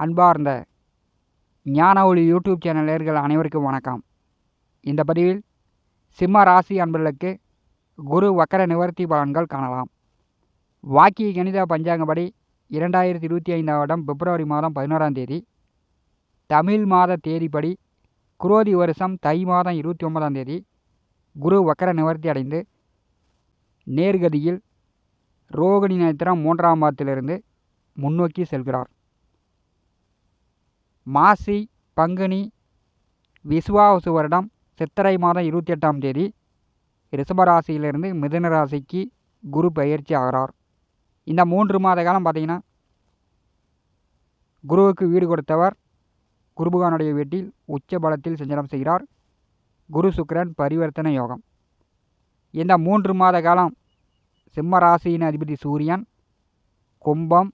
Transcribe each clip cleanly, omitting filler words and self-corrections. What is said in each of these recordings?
அன்பார்ந்த ஞான ஒளி யூடியூப் சேனல் நேயர்கள் அனைவருக்கும் வணக்கம். இந்த பதிவில் சிம்ம ராசி அன்பர்களுக்கு குரு வக்கர நிவர்த்தி பலன்கள் காணலாம். வாக்கிய கணித பஞ்சாங்கப்படி 2025 வருடம் பிப்ரவரி மாதம் 11ஆம் தேதி, தமிழ் மாத தேதிப்படி குரோதி வருஷம் தை மாதம் 29ஆம் தேதி குரு வக்கர நிவர்த்தி அடைந்து நேர்கதியில் ரோகிணி நட்சத்திரம் 3ஆம் பாதத்திலிருந்து முன்னோக்கி செல்கிறார். மாசி பங்குனி விசுவாவசு வருடம் சித்திரை மாதம் 28ஆம் தேதி ரிஷபராசியிலிருந்து மிதுன ராசிக்கு குரு பயிற்சி ஆகிறார். இந்த 3 மாத காலம் பார்த்திங்கன்னா குருவுக்கு வீடு கொடுத்தவர் குருபகானுடைய வீட்டில் உச்ச பலத்தில் சஞ்சாரம் செய்கிறார். குரு சுக்கிரன் பரிவர்த்தனை யோகம். இந்த 3 மாத காலம் சிம்ம ராசியின் அதிபதி சூரியன் கும்பம்,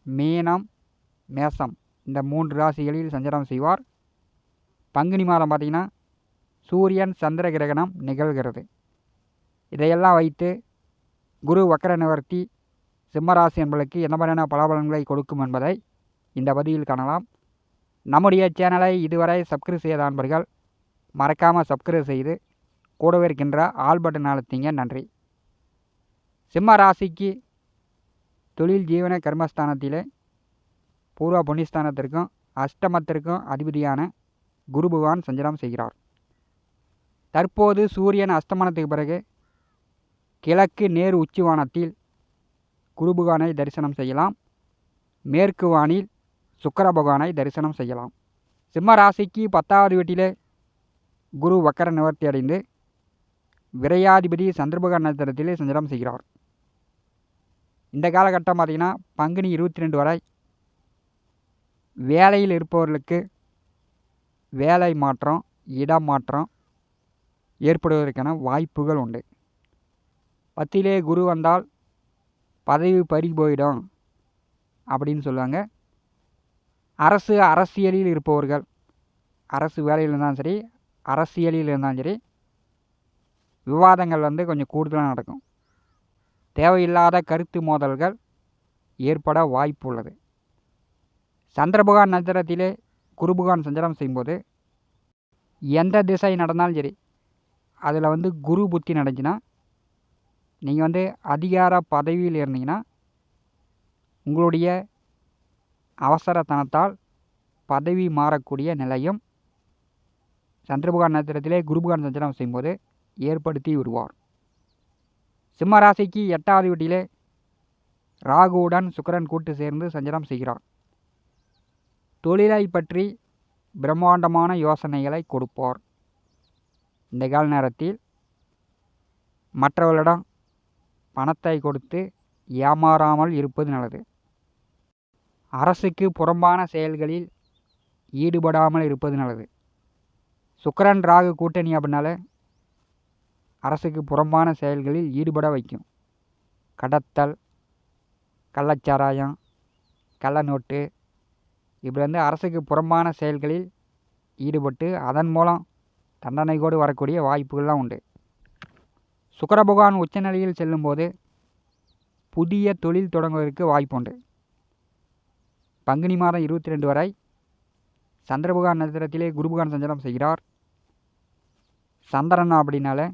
மீனம், மேசம் இந்த 3 ராசிகளில் சஞ்சாரம் செய்வார். பங்குனி மாதம் பார்த்திங்கன்னா சூரியன் சந்திர கிரகணம் நிகழ்கிறது. இதையெல்லாம் வைத்து குரு வக்கர நிவர்த்தி சிம்மராசி என்பதற்கு என்ன மாதிரியான பலாபலன்களை கொடுக்கும் என்பதை இந்த பதிவில் காணலாம். நம்முடைய சேனலை இதுவரை சப்ஸ்கிரைப் செய்த நண்பர்கள் மறக்காமல் சப்ஸ்கிரைப் செய்து கூடவே இருக்கின்ற ஆல் பட்டன் அழுத்திங்க. நன்றி. சிம்ம ராசிக்கு தொழில் ஜீவன கர்மஸ்தானத்திலே பூர்வ புண்ணியஸ்தானத்திற்கும் அஷ்டமத்திற்கும் அதிபதியான குரு பகவான் சஞ்சாரம் செய்கிறார். தற்போது சூரியன் அஸ்தமனத்துக்கு பிறகு கிழக்கு நேர் உச்சிவானத்தில் குரு பகவானை தரிசனம் செய்யலாம். மேற்கு வானில் சுக்கிர பகவானை தரிசனம் செய்யலாம். சிம்ம ராசிக்கு 10வது வீட்டிலே குரு வக்கர நிவர்த்தி அடைந்து விரையாதிபதி சந்திரபகவான் நட்சத்திரத்திலே சஞ்சாரம் செய்கிறார். இந்த காலகட்டம் பார்த்திங்கன்னா பங்குனி 22 வரை வேலையில் இருப்பவர்களுக்கு வேலை மாற்றம், இடம் மாற்றம் ஏற்படுவதற்கான வாய்ப்புகள் உண்டு. 10லே குரு வந்தால் பதவி பறி போயிடும் அப்படின்னு சொல்லுவாங்க. அரசியலில் இருப்பவர்கள், அரசு வேலையில் இருந்தாலும் சரி, அரசியலில் இருந்தாலும் சரி, விவாதங்கள் கொஞ்சம் கூடுதலாக நடக்கும். தேவையில்லாத கருத்து மோதல்கள் ஏற்பட வாய்ப்பு உள்ளது. சந்திரபகவான் நட்சத்திரத்திலே குருபகவான் சஞ்சாரம் செய்யும்போது எந்த திசை நடந்தாலும் சரி, அதில் குரு புத்தி நடந்துச்சுன்னா நீங்கள் அதிகார பதவியில் இருந்தீங்கன்னா உங்களுடைய அவசரத்தனத்தால் பதவி மாறக்கூடிய நிலையும் சந்திரபகவான் நட்சத்திரத்திலே குருபகவான் சஞ்சாரம் செய்யும்போது ஏற்படுத்தி விடுவார். சிம்ம ராசிக்கு 8வது வீட்டிலே ராகுவுடன் சுக்கிரன் கூட்டு சேர்ந்து சஞ்சாரம் செய்கிறார். தொழிலை பற்றி பிரம்மாண்டமான யோசனைகளை கொடுப்பார். இந்த கால நேரத்தில் மற்றவர்களிடம் பணத்தை கொடுத்து ஏமாறாமல் இருப்பது நல்லது. அரசுக்கு புறம்பான செயல்களில் ஈடுபடாமல் இருப்பது நல்லது. சுக்கிரன் ராகு கூட்டணி அப்படின்னால அரசுக்கு புறம்பான செயல்களில் ஈடுபட வைக்கும். கடத்தல், கள்ளச்சாராயம், கள்ள நோட்டு இப்படி அரசுக்கு புறம்பான செயல்களில் ஈடுபட்டு அதன் மூலம் தண்டனையோடு வரக்கூடிய வாய்ப்புகள்லாம் உண்டு. சுக்கிர பகவான் உச்சநிலையில் செல்லும்போது புதிய தொழில் தொடங்குவதற்கு வாய்ப்பு உண்டு. பங்குனி மாதம் 22 வரை சந்திரபகவான் நட்சத்திரத்திலே குருபகவான் சஞ்சாரம் செய்கிறார். சந்திரன் அப்படின்னால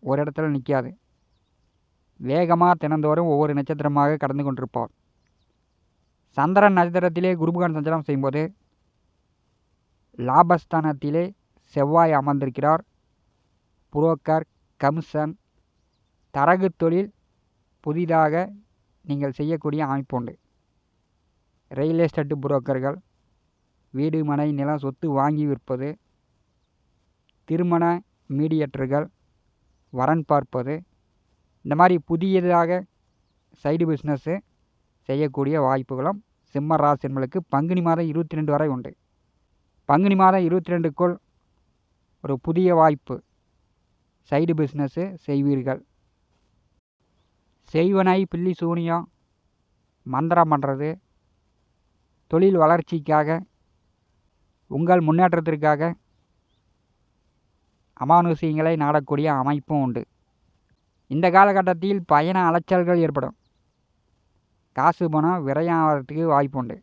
ஒரு இடத்துல நிற்காது. வேகமாக தினந்தோறும் ஒவ்வொரு நட்சத்திரமாக கடந்து கொண்டிருப்பார். சந்திரன் நட்சத்திரத்திலே குருபகவான் சஞ்சாரம் செய்யும்போது லாபஸ்தானத்திலே செவ்வாய் அமர்ந்திருக்கிறார். புரோக்கர், கமிஷன், தரகு தொழில் புதிதாக நீங்கள் செய்யக்கூடிய அமைப்பு உண்டு. ரியல் எஸ்டேட் புரோக்கர்கள், வீடு மனை நிலம் சொத்து வாங்கி விற்பது, திருமண மீடியேட்டர்கள், வரன் பார்ப்பது, இந்த மாதிரி புதியதாக சைடு பிஸ்னஸ்ஸு செய்யக்கூடிய வாய்ப்புகளும் சிம்ம ராசி என்பதற்கு பங்குனி மாதம் 22 வரை உண்டு. பங்குனி மாதம் 22க்குள் ஒரு புதிய வாய்ப்பு, சைடு பிஸ்னஸ்ஸு செய்வீர்கள். செய்வனை, பில்லி சூனியம், மந்திரம் பண்ணுறது, தொழில் வளர்ச்சிக்காக, உங்கள் முன்னேற்றத்திற்காக அமானுஷியங்களை நாடக்கூடிய அமைப்பும் உண்டு. இந்த காலகட்டத்தில் பயண அலைச்சல்கள் ஏற்படும். காசு பணம் விரயம் ஆகிறதுக்கு வாய்ப்பு உண்டு.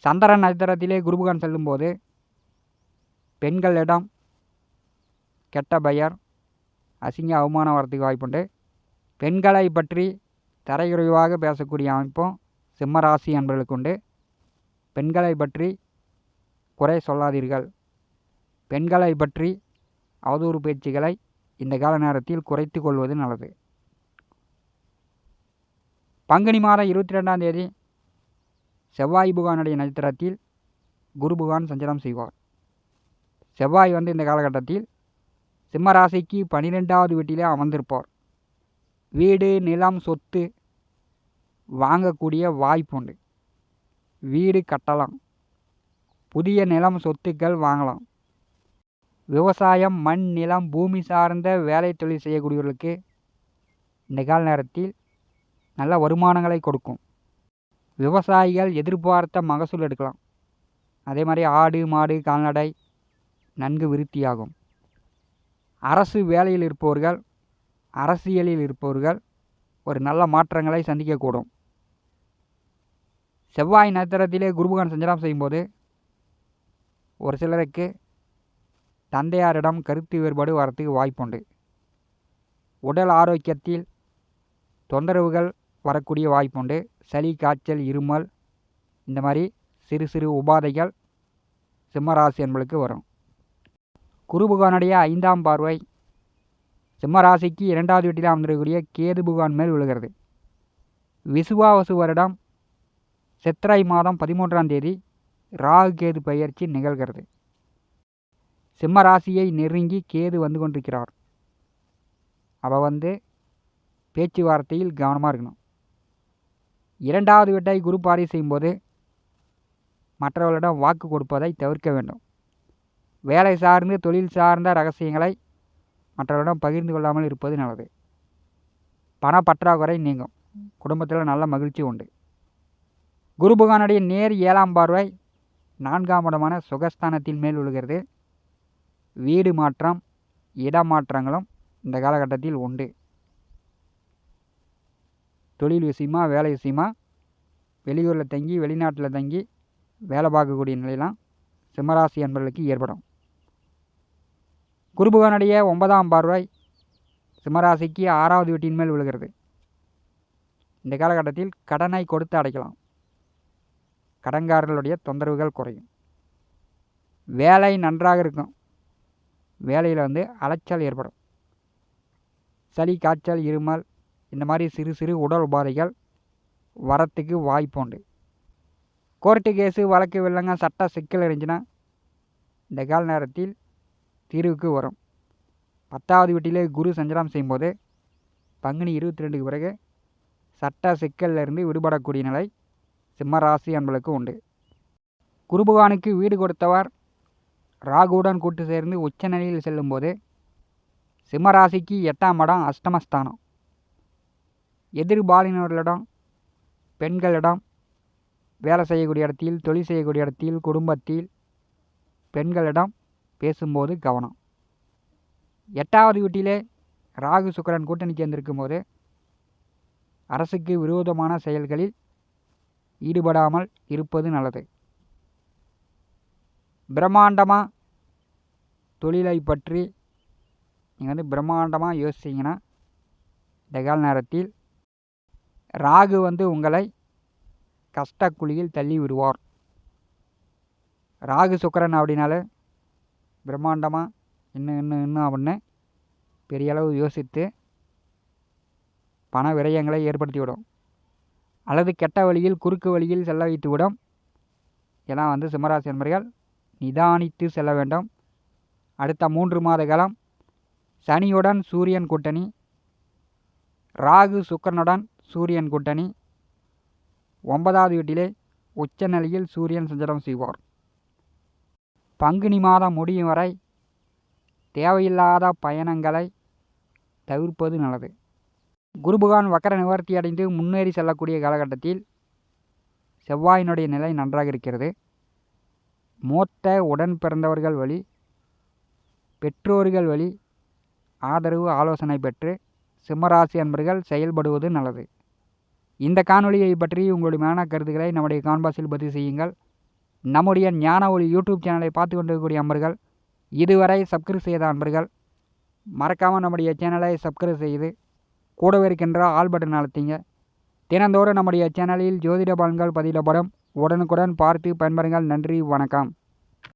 சந்திரன் நட்சத்திரத்திலே குருபகவான் செல்லும்போது பெண்களிடம் கெட்ட பெயர், அசிங்க அவமானம் வரத்துக்கு வாய்ப்புண்டு. பெண்களை பற்றி தரைக்குறைவாக பேசக்கூடிய அமைப்பும் சிம்மராசி அன்பர்களுக்கு உண்டு. பெண்களை பற்றி குறை சொல்லாதீர்கள். பெண்களை பற்றி அவதூறு பேச்சுகளை இந்த கால நேரத்தில் குறைத்து கொள்வது நல்லது. பங்குனி மாதம் 22ஆம் தேதி செவ்வாய் பகவானுடைய நட்சத்திரத்தில் குரு பகவான் சஞ்சாரம் செய்வார். செவ்வாய் இந்த காலகட்டத்தில் சிம்மராசிக்கு 12வது வீட்டிலே அமர்ந்திருப்பார். வீடு, நிலம், சொத்து வாங்கக்கூடிய வாய்ப்புண்டு. வீடு கட்டலாம், புதிய நிலம் சொத்துக்கள் வாங்கலாம். விவசாயம், மண், நிலம், பூமி சார்ந்த வேலை தொழில் செய்யக்கூடியவர்களுக்கு இந்த கால நேரத்தில் நல்ல வருமானங்களை கொடுக்கும். விவசாயிகள் எதிர்பார்த்த மகசூல் எடுக்கலாம். அதே மாதிரி ஆடு, மாடு, கால்நடை நன்கு விருத்தியாகும். அரசு வேலையில் இருப்பவர்கள், அரசியலில் இருப்பவர்கள் ஒரு நல்ல மாற்றங்களை சந்திக்கக்கூடும். செவ்வாய் நட்சத்திரத்திலே குருபகவான் சஞ்சாரம் செய்யும்போது ஒரு சிலருக்கு தந்தையாரிடம் கருத்து வேறுபாடு வரத்துக்கு வாய்ப்புண்டு. உடல் ஆரோக்கியத்தில் தொந்தரவுகள் வரக்கூடிய வாய்ப்புண்டு. சளி, காய்ச்சல், இருமல் இந்த மாதிரி சிறு சிறு உபாதைகள் சிம்மராசி என்பளுக்கு வரும். குரு பகவானுடைய 5ஆம் பார்வை சிம்மராசிக்கு 2வது வீட்டில் அமர்ந்திருக்கக்கூடிய கேது பகவான் மேல் விழுகிறது. விசுவாவசு வருடம் சித்திரை மாதம் 13ஆம் தேதி ராகு கேது பெயர்ச்சி நிகழ்கிறது. சிம்மராசியை நெருங்கி கேது வந்து கொண்டிருக்கிறார். அவள் பேச்சுவார்த்தையில் கவனமாக இருக்கணும். 2வது வீட்டை குரு பார்வை செய்யும்போது மற்றவர்களிடம் வாக்கு கொடுப்பதை தவிர்க்க வேண்டும். வேலை சார்ந்து தொழில் சார்ந்த ரகசியங்களை மற்றவர்களிடம் பகிர்ந்து கொள்ளாமல் இருப்பது நல்லது. பணப்பற்றாக்குறை நீங்கும். குடும்பத்தில் நல்ல மகிழ்ச்சி உண்டு. குரு பகவானுடைய நேர் 7ஆம் பார்வை 4ஆம் இடமான சுகஸ்தானத்தின் மேல் விழுகிறது. வீடு மாற்றம், இடமாற்றங்களும் இந்த காலகட்டத்தில் உண்டு. தொழில் விஷயமா, வேலை விஷயமா வெளியூரில் தங்கி, வெளிநாட்டில் தங்கி வேலை பார்க்கக்கூடிய நிலையெல்லாம் சிம்மராசி என்பவர்களுக்கு ஏற்படும். குரு பகவானுடைய 9ஆம் பார்வை சிம்மராசிக்கு 6வது வீட்டின் மேல் விழுகிறது. இந்த காலகட்டத்தில் கடனை கொடுத்து அடைக்கலாம். கடன்காரர்களுடைய தொந்தரவுகள் குறையும். வேலை நன்றாக இருக்கும். வேலையில் அலைச்சல் ஏற்படும். சளி, காய்ச்சல், இருமல் இந்த மாதிரி சிறு சிறு உடல் உபாதைகள் வரத்துக்கு வாய்ப்பு உண்டு. கோர்ட்டு கேஸு, வழக்கு, வில்லங்க, சட்ட சிக்கல் இருந்துச்சுன்னா இந்த கால நேரத்தில் தீர்வுக்கு வரும். 10வது வீட்டிலே குரு சஞ்சாரம் செய்யும்போது பங்குனி 22க்கு பிறகு சட்ட சிக்கலிலிருந்து விடுபடக்கூடிய நிலை சிம்மராசி என்பளுக்கு உண்டு. குரு பகவானுக்கு வீடு கொடுத்தவர் ராகுவுடன் கூட்டு சேர்ந்து உச்சநிலையில் செல்லும்போது சிம்மராசிக்கு 8ஆம் இடம் அஷ்டமஸ்தானம். எதிர்பாலினர்களிடம், பெண்களிடம், வேலை செய்யக்கூடிய இடத்தில், தொழில் செய்யக்கூடிய இடத்தில், குடும்பத்தில் பெண்களிடம் பேசும்போது கவனம். 8வது வீட்டிலே ராகு சுக்கிரன் கூட்டணி சேர்ந்திருக்கும் போது அரசுக்கு விரோதமான செயல்களில் ஈடுபடாமல் இருப்பது நல்லது. பிரம்மாண்டமாக தொழிலை பற்றி நீங்கள் பிரம்மாண்டமாக யோசிச்சிங்கன்னா இந்த கால நேரத்தில் ராகு உங்களை கஷ்டக்குழியில் தள்ளி விடுவார். ராகு சுக்கிரன் அப்படின்னாலே பிரம்மாண்டமாக இன்னும் அப்படின்னு பெரிய அளவு யோசித்து பண விரயங்களை ஏற்படுத்திவிடும். அல்லது கெட்ட வழியில், குறுக்கு வழியில் செல்ல வைத்துவிடும். எல்லாம் சிம்மராசி என்பர்கள் நிதானித்து செல்ல வேண்டும். அடுத்த 3 மாத காலம் சனியுடன் சூரியன் கூட்டணி, ராகு சுக்கிரனுடன் சூரியன் கூட்டணி, 9வது வீட்டிலே உச்ச நிலையில் சூரியன் சஞ்சாரம் செய்வார். பங்குனி மாதம் முடியும் வரை தேவையில்லாத பயணங்களை தவிர்ப்பது நல்லது. குரு பகவான் வக்கர நிவர்த்தி அடைந்து முன்னேறி செல்லக்கூடிய காலகட்டத்தில் செவ்வாயினுடைய நிலை நன்றாக இருக்கிறது. மூத்த உடன் பிறந்தவர்கள் வழி, பெற்றோர்கள் வழி ஆதரவு, ஆலோசனை பெற்று சிம்மராசி அன்பர்கள் செயல்படுவது நல்லது. இந்த காணொளியை பற்றி உங்களுடைய மேலான கருத்துக்களை நம்முடைய கான்பாஸில் பதிவு செய்யுங்கள். நம்முடைய ஞான ஒளி யூடியூப் சேனலை பார்த்து கொண்டிருக்கக்கூடிய அன்பர்கள், இதுவரை சப்ஸ்கிரைப் செய்த அன்பர்கள் மறக்காமல் நம்முடைய சேனலை சப்ஸ்கிரைப் செய்து கூடவே இருக்கின்ற ஆல் பட்டன் அழுத்திங்க. தினந்தோறும் நம்முடைய சேனலில் ஜோதிட பலன்கள் பதிவிடப்படும். உடனுக்குடன் பார்த்து பயன்பெறுங்கள். நன்றி, வணக்கம்.